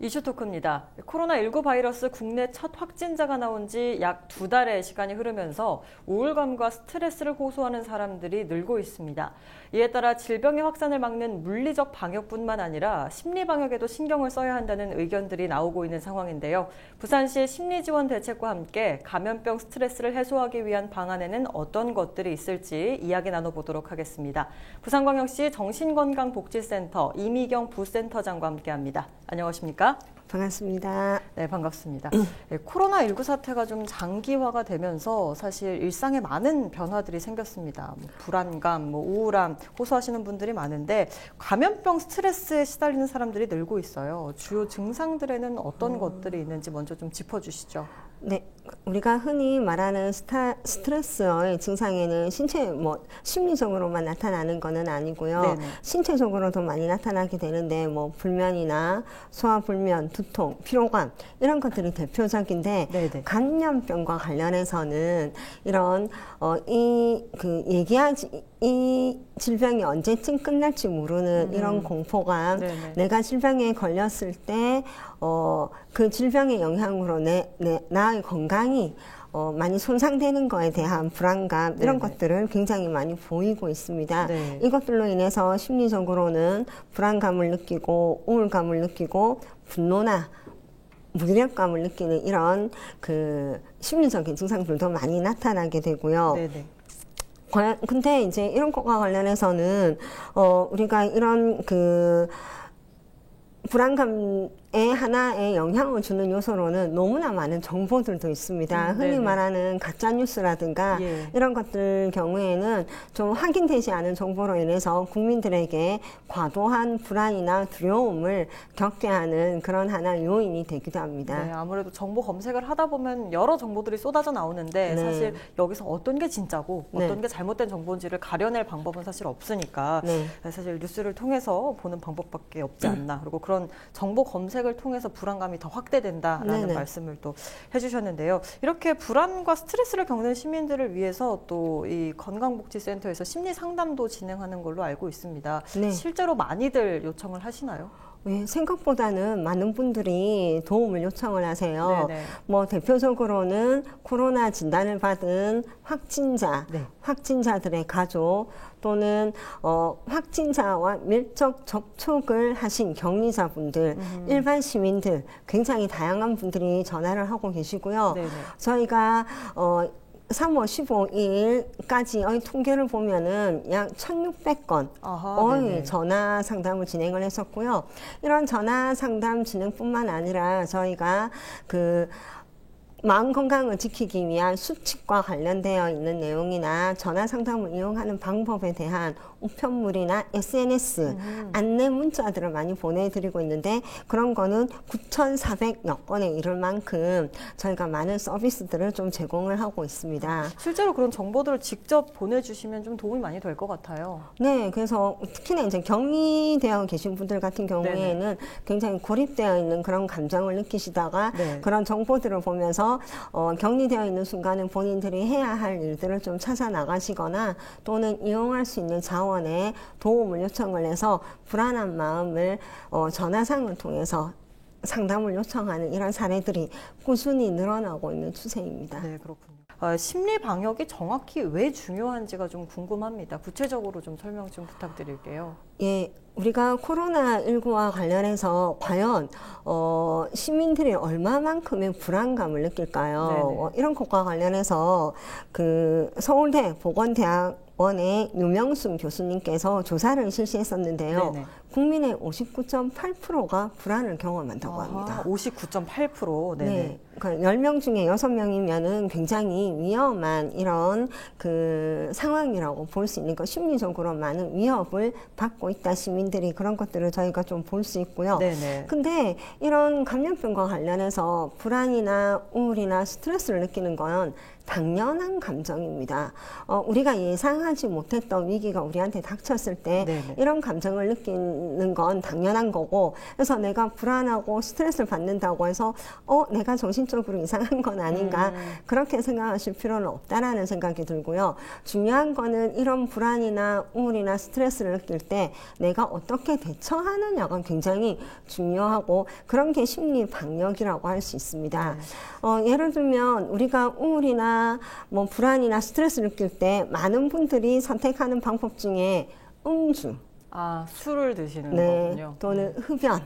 이슈 토크입니다. 코로나19 바이러스 국내 첫 확진자가 나온 지 약 2달의 시간이 흐르면서 우울감과 스트레스를 호소하는 사람들이 늘고 있습니다. 이에 따라 질병의 확산을 막는 물리적 방역뿐만 아니라 심리 방역에도 신경을 써야 한다는 의견들이 나오고 있는 상황인데요. 부산시 심리지원대책과 함께 감염병 스트레스를 해소하기 위한 방안에는 어떤 것들이 있을지 이야기 나눠보도록 하겠습니다. 부산광역시 정신건강복지센터 이미경 부센터장과 함께합니다. 안녕하십니까? 반갑습니다. 네, 반갑습니다. 네, 코로나19 사태가 좀 장기화가 되면서 사실 일상에 많은 변화들이 생겼습니다. 불안감, 우울함 호소하시는 분들이 많은데 감염병 스트레스에 시달리는 사람들이 늘고 있어요. 주요 증상들에는 어떤 것들이 있는지 먼저 좀 짚어주시죠. 네, 우리가 흔히 말하는 스트레스의 증상에는 심리적으로만 나타나는 것은 아니고요. 네네. 신체적으로도 많이 나타나게 되는데 불면이나 소화불면, 두통, 피로감 이런 것들이 대표적인데 네네. 감염병과 관련해서는 이런 이 질병이 언제쯤 끝날지 모르는 이런 공포감, 네네. 내가 질병에 걸렸을 때 그 질병의 영향으로 나의 건강이 많이 손상되는 거에 대한 불안감 이런 네네. 것들을 굉장히 많이 보이고 있습니다. 네. 이것들로 인해서 심리적으로는 불안감을 느끼고 우울감을 느끼고 분노나 무기력감을 느끼는 이런 심리적인 증상들도 많이 나타나게 되고요. 네네. 근데 이제 이런 것과 관련해서는 우리가 이런 불안감에 하나의 영향을 주는 요소로는 너무나 많은 정보들도 있습니다. 흔히 말하는 가짜뉴스라든가 이런 것들 경우에는 좀 확인되지 않은 정보로 인해서 국민들에게 과도한 불안이나 두려움을 겪게 하는 그런 하나의 요인이 되기도 합니다. 네, 아무래도 정보 검색을 하다 보면 여러 정보들이 쏟아져 나오는데 사실 여기서 어떤 게 진짜고 어떤 게 잘못된 정보인지를 가려낼 방법은 사실 없으니까 사실 뉴스를 통해서 보는 방법밖에 없지 않나. 그리고 그런 정보 검색을 통해서 불안감이 더 확대된다라는 말씀을 또 해주셨는데요. 이렇게 불안과 스트레스를 겪는 시민들을 위해서 또 이 건강복지센터에서 심리 상담도 진행하는 걸로 알고 있습니다. 네. 실제로 많이들 요청을 하시나요? 네, 생각보다는 많은 분들이 도움을 요청을 하세요. 대표적으로는 코로나 진단을 받은 확진자들의 가족 또는 확진자와 밀접 접촉을 하신 격리자분들, 일반 시민들 굉장히 다양한 분들이 전화를 하고 계시고요. 네네. 저희가 3월 15일까지의 통계를 보면은 약 1,600건의 전화 상담을 진행을 했었고요. 이런 전화 상담 진행뿐만 아니라 저희가 마음 건강을 지키기 위한 수칙과 관련되어 있는 내용이나 전화 상담을 이용하는 방법에 대한 우편물이나 SNS 안내 문자들을 많이 보내드리고 있는데 그런 거는 9,400여 건에 이를 만큼 저희가 많은 서비스들을 좀 제공을 하고 있습니다. 실제로 그런 정보들을 직접 보내주시면 좀 도움이 많이 될 것 같아요. 네, 그래서 특히나 이제 격리되어 계신 분들 같은 경우에는 굉장히 고립되어 있는 그런 감정을 느끼시다가 그런 정보들을 보면서 격리되어 있는 순간은 본인들이 해야 할 일들을 좀 찾아 나가시거나 또는 이용할 수 있는 자원에 도움을 요청을 해서 불안한 마음을 전화상을 통해서 상담을 요청하는 이런 사례들이 꾸준히 늘어나고 있는 추세입니다. 네, 그렇군요. 심리 방역이 정확히 왜 중요한지가 좀 궁금합니다. 구체적으로 좀 설명 좀 부탁드릴게요. 예, 우리가 코로나19와 관련해서 과연 시민들이 얼마만큼의 불안감을 느낄까요? 이런 것과 관련해서 서울대 보건대학원의 유명순 교수님께서 조사를 실시했었는데요. 국민의 59.8%가 불안을 경험한다고 합니다. 59.8%? 네. 그러니까 10명 중에 6명이면은 굉장히 위험한 이런 상황이라고 볼 수 있는 거, 심리적으로 많은 위협을 받고 있다, 시민들이. 그런 것들을 저희가 좀 볼 수 있고요. 근데 이런 감염병과 관련해서 불안이나 우울이나 스트레스를 느끼는 건 당연한 감정입니다. 우리가 예상하지 못했던 위기가 우리한테 닥쳤을 때 이런 감정을 느끼는 건 당연한 거고, 그래서 내가 불안하고 스트레스를 받는다고 해서 내가 정신적으로 이상한 건 아닌가 그렇게 생각하실 필요는 없다라는 생각이 들고요. 중요한 거는 이런 불안이나 우울이나 스트레스를 느낄 때 내가 어떻게 대처하느냐가 굉장히 중요하고 그런 게 심리 방역이라고 할 수 있습니다. 예를 들면 우리가 우울이나 뭐 불안이나 스트레스를 느낄 때 많은 분들이 선택하는 방법 중에 음주, 술을 드시는 네, 거군요. 또는 흡연,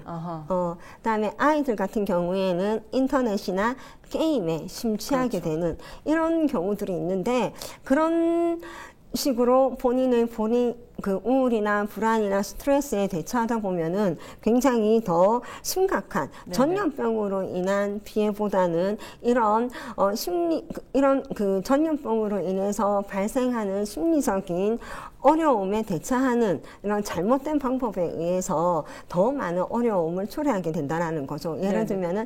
그다음에 아이들 같은 경우에는 인터넷이나 게임에 심취하게 그렇죠. 되는 이런 경우들이 있는데 그런 식으로 본인의 그 우울이나 불안이나 스트레스에 대처하다 보면은 굉장히 더 심각한 전염병으로 인한 피해보다는 이런 이런 그 전염병으로 인해서 발생하는 심리적인 어려움에 대처하는 이런 잘못된 방법에 의해서 더 많은 어려움을 초래하게 된다라는 거죠. 예를 들면은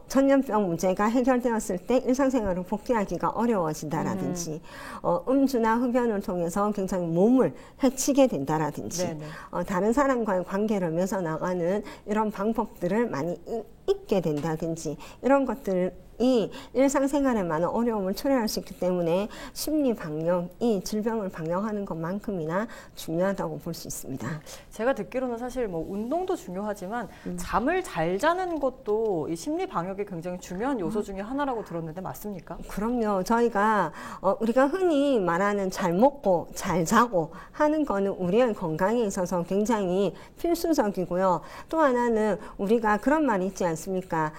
전염병 문제가 해결되었을 때 일상생활을 복귀하기가 어려워진다라든지 음주나 흡연을 통해서 굉장히 몸을 해치게 된다라든지 다른 사람과의 관계를 맺어 나가는 이런 방법들을 많이 잊게 된다든지 이런 것들이 일상생활에 많은 어려움을 초래할 수 있기 때문에 심리 방역이 질병을 방역하는 것만큼이나 중요하다고 볼 수 있습니다. 제가 듣기로는 사실 뭐 운동도 중요하지만 잠을 잘 자는 것도 이 심리 방역에 굉장히 중요한 요소 중에 하나라고 들었는데 맞습니까? 그럼요. 저희가 우리가 흔히 말하는 잘 먹고 잘 자고 하는 거는 우리의 건강에 있어서 굉장히 필수적이고요. 또 하나는 우리가 그런 말이 있지 않습니까?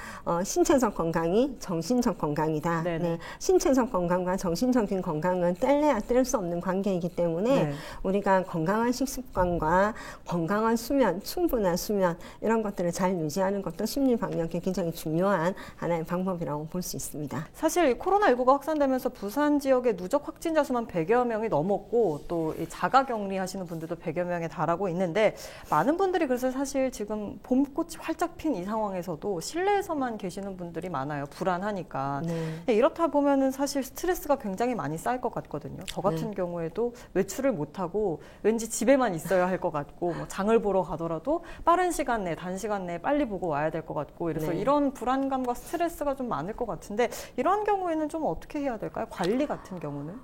신체적 건강이 정신적 건강이다. 네. 신체적 건강과 정신적인 건강은 뗄래야 뗄 수 없는 관계이기 때문에 우리가 건강한 식습관과 건강한 수면, 충분한 수면 이런 것들을 잘 유지하는 것도 심리 방역에 굉장히 중요한 하나의 방법이라고 볼 수 있습니다. 사실 코로나19가 확산되면서 부산 지역의 누적 확진자 수만 100여 명이 넘었고 또 이 자가격리 하시는 분들도 100여 명에 달하고 있는데 많은 분들이 그래서 사실 지금 봄꽃이 활짝 핀 이 상황에서도 실내에서만 계시는 분들이 많아요. 불안하니까. 이렇다 보면은 사실 스트레스가 굉장히 많이 쌓일 것 같거든요. 저 같은 경우에도 외출을 못하고 왠지 집에만 있어야 할 것 같고 뭐 장을 보러 가더라도 빠른 시간 내에 단시간 내에 빨리 보고 와야 될 것 같고 이래서 이런 불안감과 스트레스가 좀 많을 것 같은데 이런 경우에는 좀 어떻게 해야 될까요? 관리 같은 경우는?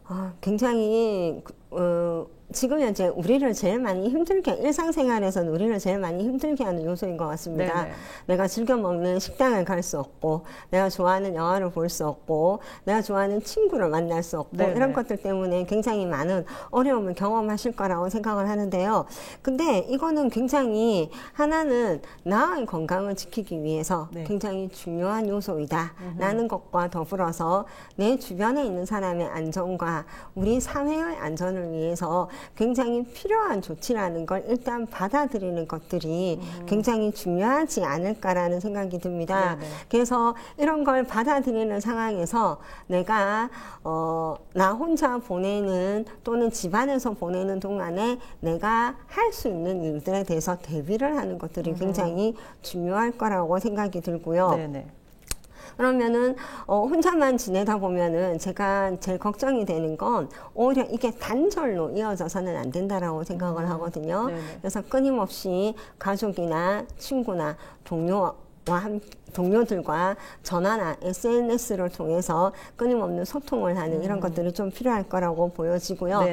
굉장히 지금 현재 우리를 제일 많이 힘들게 일상생활에서는 우리를 제일 많이 힘들게 하는 요소인 것 같습니다. 내가 즐겨 먹는 식당을 갈 수 없고 내가 좋아하는 영화를 볼 수 없고 내가 좋아하는 친구를 만날 수 없고 이런 것들 때문에 굉장히 많은 어려움을 경험하실 거라고 생각을 하는데요. 근데 이거는 굉장히 하나는 나의 건강을 지키기 위해서 굉장히 중요한 요소이다 라는 것과 더불어서 내 주변에 있는 사람의 안전과 우리 사회의 안전을 위해서 굉장히 필요한 조치라는 걸 일단 받아들이는 것들이 굉장히 중요하지 않을까라는 생각이 듭니다. 그래서 이런 걸 받아들이는 상황에서 내가 나 혼자 보내는 또는 집안에서 보내는 동안에 내가 할 수 있는 일들에 대해서 대비를 하는 것들이 굉장히 중요할 거라고 생각이 들고요. 그러면은 혼자만 지내다 보면은 제가 제일 걱정이 되는 건 오히려 이게 단절로 이어져서는 안 된다라고 생각을 하거든요. 그래서 끊임없이 가족이나 친구나 동료들과 전화나 SNS를 통해서 끊임없는 소통을 하는 이런 것들이 좀 필요할 거라고 보여지고요.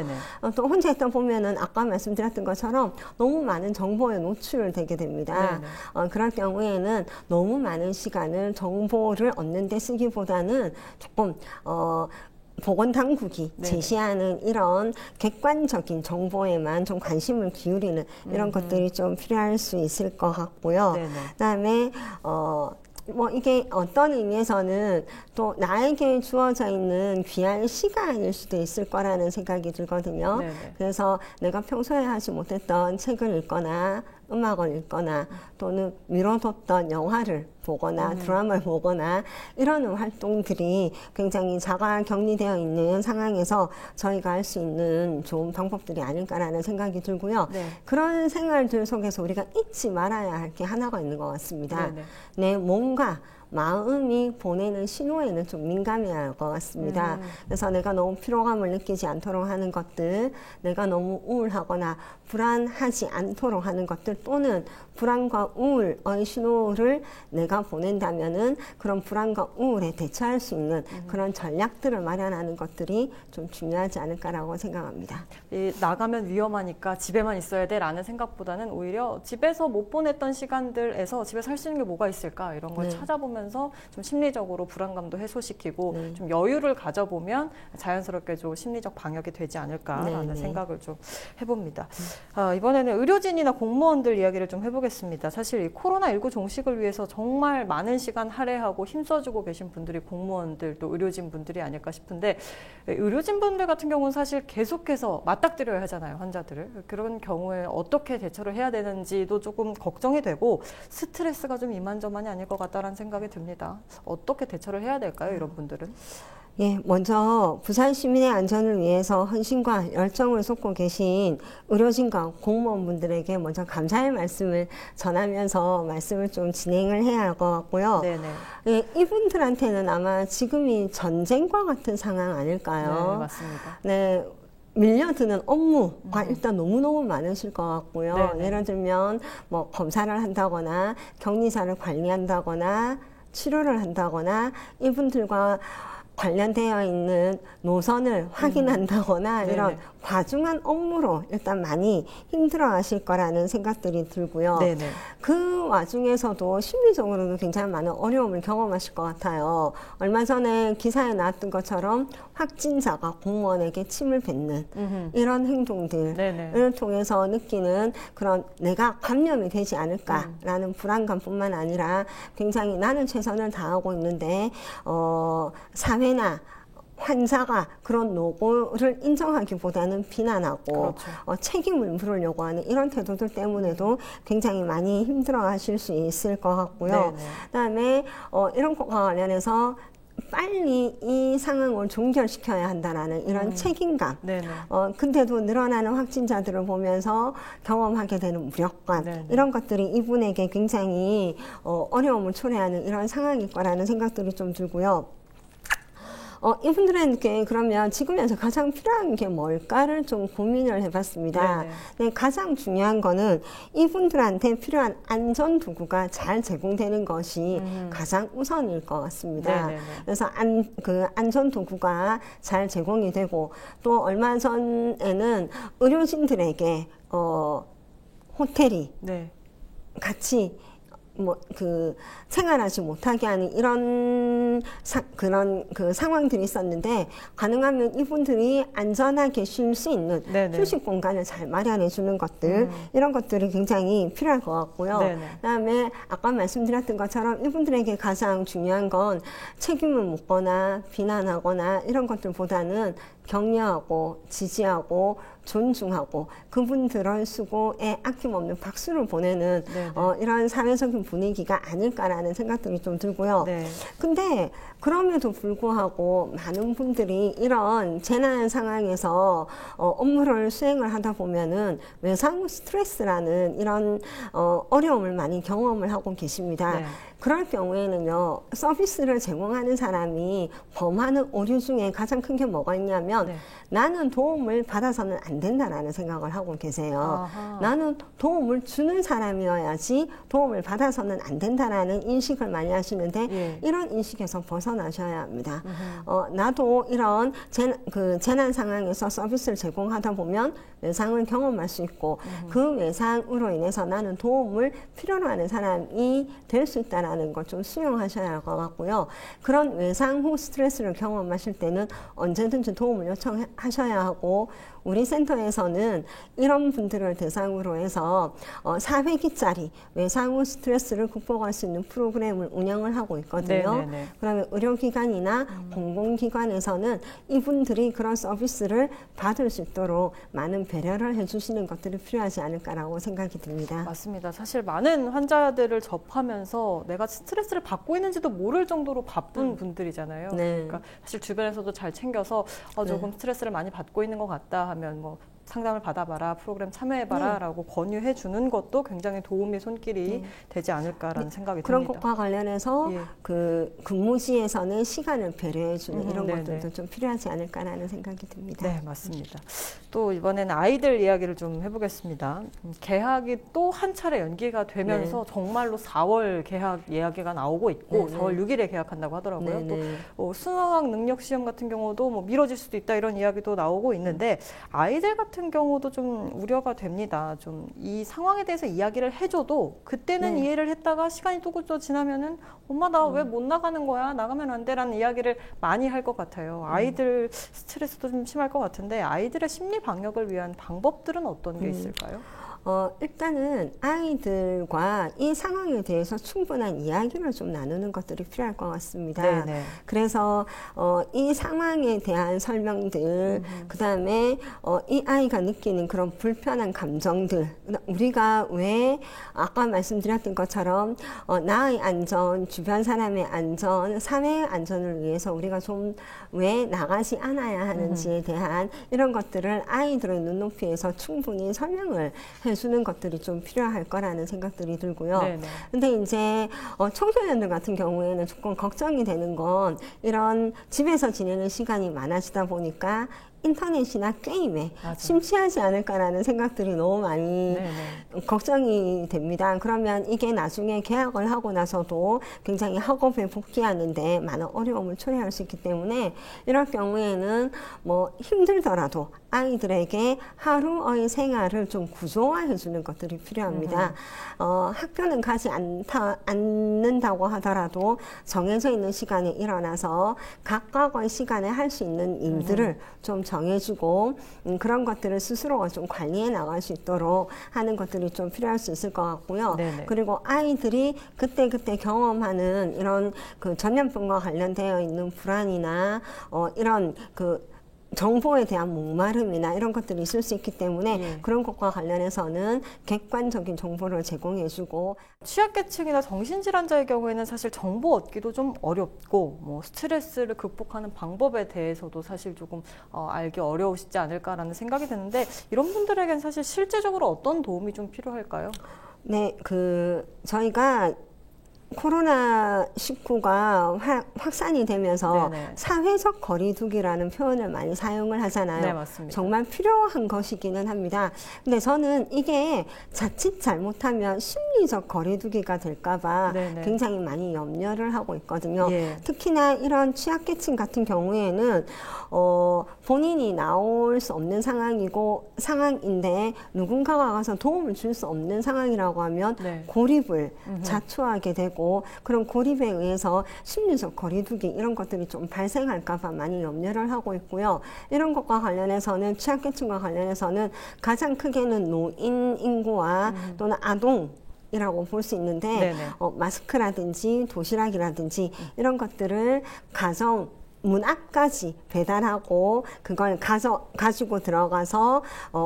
또 혼자 있다 보면은 아까 말씀드렸던 것처럼 너무 많은 정보에 노출되게 됩니다. 그럴 경우에는 너무 많은 시간을 정보를 얻는 데 쓰기보다는 조금 보건당국이 제시하는 이런 객관적인 정보에만 좀 관심을 기울이는 이런 것들이 좀 필요할 수 있을 것 같고요. 그다음에 뭐 이게 어떤 의미에서는 또 나에게 주어져 있는 귀한 시간일 수도 있을 거라는 생각이 들거든요. 그래서 내가 평소에 하지 못했던 책을 읽거나 음악을 읽거나 또는 미뤄뒀던 영화를 보거나 드라마를 보거나 이런 활동들이 굉장히 자가 격리되어 있는 상황에서 저희가 할 수 있는 좋은 방법들이 아닐까라는 생각이 들고요. 그런 생활들 속에서 우리가 잊지 말아야 할 게 하나가 있는 것 같습니다. 내 몸과 마음이 보내는 신호에는 좀 민감해야 할 것 같습니다. 그래서 내가 너무 피로감을 느끼지 않도록 하는 것들, 내가 너무 우울하거나 불안하지 않도록 하는 것들 또는 불안과 우울의 신호를 내가 내가 보낸다면은 그런 불안과 우울에 대처할 수 있는 그런 전략들을 마련하는 것들이 좀 중요하지 않을까라고 생각합니다. 나가면 위험하니까 집에만 있어야 돼라는 생각보다는 오히려 집에서 못 보냈던 시간들에서 집에서 할 수 있는 게 뭐가 있을까 이런 걸 찾아보면서 좀 심리적으로 불안감도 해소시키고 좀 여유를 가져보면 자연스럽게 좀 심리적 방역이 되지 않을까라는 생각을 좀 해봅니다. 이번에는 의료진이나 공무원들 이야기를 좀 해보겠습니다. 사실 이 코로나19 종식을 위해서 정말 많은 시간 할애하고 힘써주고 계신 분들이 공무원들 또 의료진 분들이 아닐까 싶은데 의료진 분들 같은 경우는 사실 계속해서 맞닥뜨려야 하잖아요, 환자들을. 그런 경우에 어떻게 대처를 해야 되는지도 조금 걱정이 되고 스트레스가 좀 이만저만이 아닐 것 같다라는 생각이 듭니다. 어떻게 대처를 해야 될까요, 이런 분들은? 예, 먼저 부산 시민의 안전을 위해서 헌신과 열정을 쏟고 계신 의료진과 공무원분들에게 먼저 감사의 말씀을 전하면서 말씀을 좀 진행을 해야 할 것 같고요. 네네. 예, 이분들한테는 아마 지금이 전쟁과 같은 상황 아닐까요? 네, 맞습니다. 네. 밀려드는 업무가 일단 너무너무 많으실 것 같고요. 네네. 예를 들면 뭐 검사를 한다거나 격리사를 관리한다거나 치료를 한다거나 이분들과 관련되어 있는 노선을 확인한다거나 이런 과중한 업무로 일단 많이 힘들어 하실 거라는 생각들이 들고요. 네네. 그 와중에서도 심리적으로도 굉장히 많은 어려움을 경험하실 것 같아요. 얼마 전에 기사에 나왔던 것처럼 확진자가 공무원에게 침을 뱉는 이런 행동들을 통해서 느끼는 그런 내가 감염이 되지 않을까라는 불안감뿐만 아니라 굉장히 나는 최선을 다하고 있는데 사회나 환자가 그런 노고를 인정하기보다는 비난하고 그렇죠. 책임을 물으려고 하는 이런 태도들 때문에도 굉장히 많이 힘들어 하실 수 있을 것 같고요. 그다음에 이런 것과 관련해서 빨리 이 상황을 종결시켜야 한다라는 이런 책임감. 근데도 늘어나는 확진자들을 보면서 경험하게 되는 무력감. 이런 것들이 이분에게 굉장히 어려움을 초래하는 이런 상황일 거라는 생각들이 좀 들고요. 이분들에게 그러면 지금 현재 가장 필요한 게 뭘까를 좀 고민을 해봤습니다. 네, 가장 중요한 거는 이분들한테 필요한 안전도구가 잘 제공되는 것이 가장 우선일 것 같습니다. 그래서 안전도구가 잘 제공이 되고 또 얼마 전에는 의료진들에게 호텔이 같이 생활하지 못하게 하는 이런 그런 상황들이 있었는데 가능하면 이분들이 안전하게 쉴 수 있는 휴식 공간을 잘 마련해 주는 것들 이런 것들이 굉장히 필요할 것 같고요. 그다음에 아까 말씀드렸던 것처럼 이분들에게 가장 중요한 건 책임을 묻거나 비난하거나 이런 것들보다는 격려하고 지지하고 존중하고 그분들의 수고에 아낌없는 박수를 보내는 이런 사회적인 분위기가 아닐까라는 생각들이 좀 들고요. 근데 그럼에도 불구하고 많은 분들이 이런 재난 상황에서 업무를 수행을 하다 보면은 외상 후 스트레스라는 이런 어려움을 많이 경험을 하고 계십니다. 그럴 경우에는요, 서비스를 제공하는 사람이 범하는 오류 중에 가장 큰 게 뭐가 있냐면 나는 도움을 받아서는 안 된다라는 생각을 하고 계세요. 나는 도움을 주는 사람이어야지 도움을 받아서는 안 된다라는 인식을 많이 하시는데 이런 인식에서 벗어나셔야 합니다. 나도 이런 재난 상황에서 서비스를 제공하다 보면 외상을 경험할 수 있고 그 외상으로 인해서 나는 도움을 필요로 하는 사람이 될 수 있다라는 걸 좀 수용하셔야 할 것 같고요. 그런 외상 후 스트레스를 경험하실 때는 언제든지 도움을 요청하셔야 하고 우리 센터에서는 이런 분들을 대상으로 해서 4회기짜리 외상 후 스트레스를 극복할 수 있는 프로그램을 운영을 하고 있거든요. 그러면 의료기관이나 공공기관에서는 이분들이 그런 서비스를 받을 수 있도록 많은 배려를 해주시는 것들이 필요하지 않을까라고 생각이 듭니다. 맞습니다. 사실 많은 환자들을 접하면서 내가 스트레스를 받고 있는지도 모를 정도로 바쁜 분들이잖아요. 그러니까 사실 주변에서도 잘 챙겨서 조금 스트레스를 많이 받고 있는 것 같다 하면 뭐 상담을 받아봐라, 프로그램 참여해봐라 라고 권유해 주는 것도 굉장히 도움의 손길이 되지 않을까라는 생각이 그런 듭니다. 것과 관련해서 그 근무지에서는 시간을 배려해 주는 이런 네네. 것들도 좀 필요하지 않을까라는 생각이 듭니다. 네, 맞습니다. 또 이번에는 아이들 이야기를 좀 해보겠습니다. 개학이 또 한 차례 연기가 되면서 정말로 4월 개학 이야기가 나오고 있고 4월 6일에 개학한다고 하더라고요. 또 수학 능력 시험 같은 경우도 뭐 미뤄질 수도 있다 이런 이야기도 나오고 있는데 아이들 같은 경우도 좀 우려가 됩니다. 좀 이 상황에 대해서 이야기를 해줘도 그때는 이해를 했다가 시간이 또 지나면은 엄마 나 왜 못 나가는 거야? 나가면 안 돼라는 이야기를 많이 할 것 같아요. 아이들 스트레스도 좀 심할 것 같은데 아이들의 심리 방역을 위한 방법들은 어떤 게 있을까요? 일단은 아이들과 이 상황에 대해서 충분한 이야기를 좀 나누는 것들이 필요할 것 같습니다. 네네. 그래서 이 상황에 대한 설명들, 그 다음에 이 아이가 느끼는 그런 불편한 감정들, 우리가 왜 아까 말씀드렸던 것처럼 나의 안전, 주변 사람의 안전, 사회의 안전을 위해서 우리가 좀 왜 나가지 않아야 하는지에 대한 이런 것들을 아이들의 눈높이에서 충분히 설명을 해주는 것들이 좀 필요할 거라는 생각들이 들고요. 근데 이제 청소년들 같은 경우에는 조금 걱정이 되는 건 이런 집에서 지내는 시간이 많아지다 보니까 인터넷이나 게임에 심취하지 않을까라는 생각들이 너무 많이 걱정이 됩니다. 그러면 이게 나중에 개학을 하고 나서도 굉장히 학업에 복귀하는데 많은 어려움을 초래할 수 있기 때문에 이럴 경우에는 뭐 힘들더라도 아이들에게 하루의 생활을 좀 구조화해 주는 것들이 필요합니다. 학교는 가지 않는다고 하더라도 정해져 있는 시간에 일어나서 각각의 시간에 할 수 있는 일들을 좀 정해주고 그런 것들을 스스로가 좀 관리해 나갈 수 있도록 하는 것들이 좀 필요할 수 있을 것 같고요. 그리고 아이들이 그때그때 경험하는 이런 그 전염병과 관련되어 있는 불안이나 이런 그 정보에 대한 목마름이나 이런 것들이 있을 수 있기 때문에 그런 것과 관련해서는 객관적인 정보를 제공해주고 취약계층이나 정신질환자의 경우에는 사실 정보 얻기도 좀 어렵고 뭐 스트레스를 극복하는 방법에 대해서도 사실 조금 알기 어려우시지 않을까라는 생각이 드는데 이런 분들에겐 사실 실제적으로 어떤 도움이 좀 필요할까요? 네, 저희가 코로나19가 확산이 되면서 사회적 거리두기라는 표현을 많이 사용을 하잖아요. 네, 맞습니다. 정말 필요한 것이기는 합니다. 근데 저는 이게 자칫 잘못하면 심리적 거리두기가 될까봐 굉장히 많이 염려를 하고 있거든요. 특히나 이런 취약계층 같은 경우에는 본인이 나올 수 없는 상황인데 누군가가 가서 도움을 줄 수 없는 상황이라고 하면 고립을 자초하게 되고 그런 고립에 의해서 심리적 거리두기 이런 것들이 좀 발생할까 봐 많이 염려를 하고 있고요. 이런 것과 관련해서는 취약계층과 관련해서는 가장 크게는 노인 인구와 또는 아동이라고 볼 수 있는데 마스크라든지 도시락이라든지 이런 것들을 가정 문 앞까지 배달하고 그걸 가지고 들어가서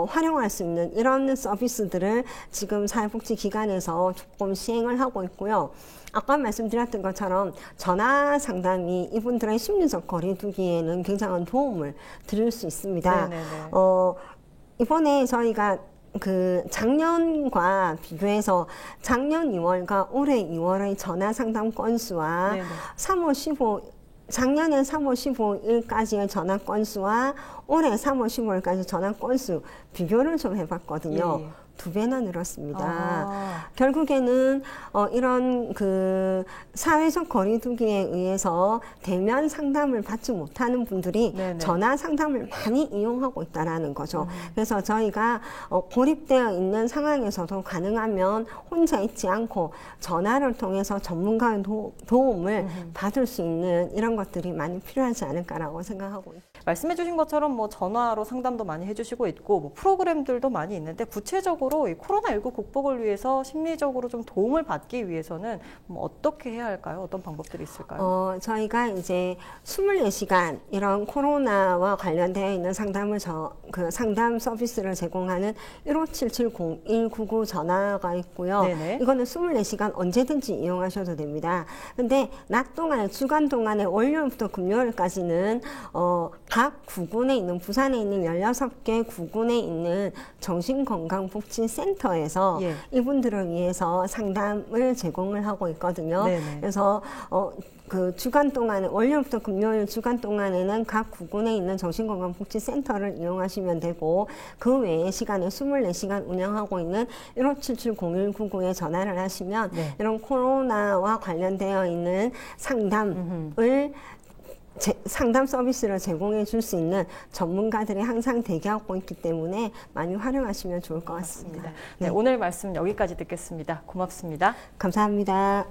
활용할 수 있는 이런 서비스들을 지금 사회복지기관에서 조금 시행을 하고 있고요. 아까 말씀드렸던 것처럼 전화 상담이 이분들의 심리적 거리두기에는 굉장한 도움을 드릴 수 있습니다. 이번에 저희가 작년과 비교해서 작년 2월과 올해 2월의 전화 상담 건수와 작년에 3월 15일까지의 전화 건수와 올해 3월 15일까지 전화 건수 비교를 좀 해봤거든요. 2배나 늘었습니다. 결국에는 이런 그 사회적 거리두기에 의해서 대면 상담을 받지 못하는 분들이 전화 상담을 많이 이용하고 있다라는 거죠. 그래서 저희가 고립되어 있는 상황에서도 가능하면 혼자 있지 않고 전화를 통해서 전문가의 도움을 받을 수 있는 이런 것들이 많이 필요하지 않을까라고 생각하고 있습니다. 말씀해 주신 것처럼 뭐 전화로 상담도 많이 해주시고 있고 뭐 프로그램들도 많이 있는데 구체적으로 마지막으로 이 코로나19 극복을 위해서 심리적으로 좀 도움을 받기 위해서는 어떻게 해야 할까요? 어떤 방법들이 있을까요? 저희가 이제 24시간 이런 코로나와 관련되어 있는 상담을 상담 서비스를 제공하는 1577-0199 전화가 있고요. 네네. 이거는 24시간 언제든지 이용하셔도 됩니다. 근데 낮 동안, 주간 동안에 월요일부터 금요일까지는 각 구군에 있는, 부산에 있는 16개 구군에 있는 정신건강복지센터에서 예. 이분들을 위해서 상담을 제공을 하고 있거든요. 네네. 그래서 그 주간 동안에, 월요일부터 금요일 주간 동안에는 각 구군에 있는 정신건강복지센터를 이용하시면 되고, 그 외의 시간에 24시간 운영하고 있는 1577-0199에 전화를 하시면 네. 이런 코로나와 관련되어 있는 상담을 상담 서비스를 제공해 줄 수 있는 전문가들이 항상 대기하고 있기 때문에 많이 활용하시면 좋을 것 같습니다. 네, 오늘 말씀 여기까지 듣겠습니다. 고맙습니다. 감사합니다.